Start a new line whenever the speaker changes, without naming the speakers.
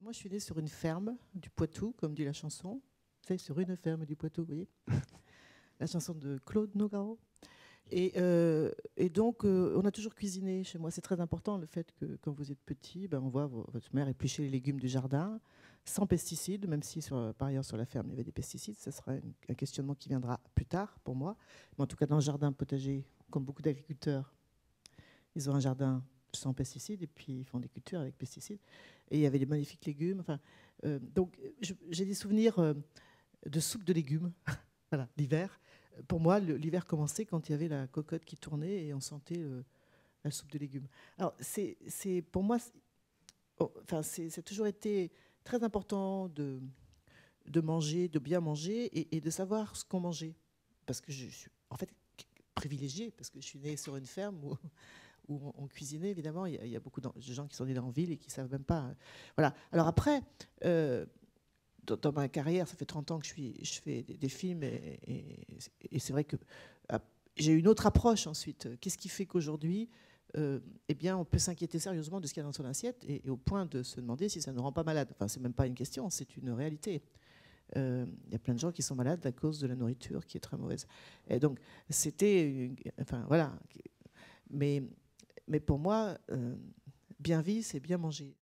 Moi, je suis née sur une ferme du Poitou, comme dit la chanson. C'est sur une ferme du Poitou, vous voyez. La chanson de Claude Nougaro. Et donc, on a toujours cuisiné chez moi. C'est très important le fait que quand vous êtes petit, ben, on voit votre mère éplucher les légumes du jardin, sans pesticides, même si par ailleurs sur la ferme il y avait des pesticides. Ça sera un questionnement qui viendra plus tard pour moi. Mais en tout cas, dans le jardin potager, comme beaucoup d'agriculteurs, ils ont un jardin sans pesticides et puis ils font des cultures avec pesticides. Et il y avait des magnifiques légumes. Enfin, donc, j'ai des souvenirs de soupe de légumes, voilà, l'hiver. Pour moi, l'hiver commençait quand il y avait la cocotte qui tournait et on sentait la soupe de légumes. Alors, pour moi, enfin, c'est toujours été très important de manger, de bien manger et de savoir ce qu'on mangeait. Parce que je suis en fait privilégiée, parce que je suis née sur une ferme où on cuisinait, évidemment. Il y a beaucoup de gens qui sont nés en ville et qui ne savent même pas. Voilà. Alors après, dans ma carrière, ça fait 30 ans que je fais des films et c'est vrai que j'ai une autre approche ensuite. Qu'est-ce qui fait qu'aujourd'hui, eh bien, on peut s'inquiéter sérieusement de ce qu'il y a dans son assiette et au point de se demander si ça ne rend pas malade. Enfin, c'est même pas une question, c'est une réalité. Il y a plein de gens qui sont malades à cause de la nourriture qui est très mauvaise. Et donc, enfin, voilà. Mais pour moi, bien vivre, c'est bien manger.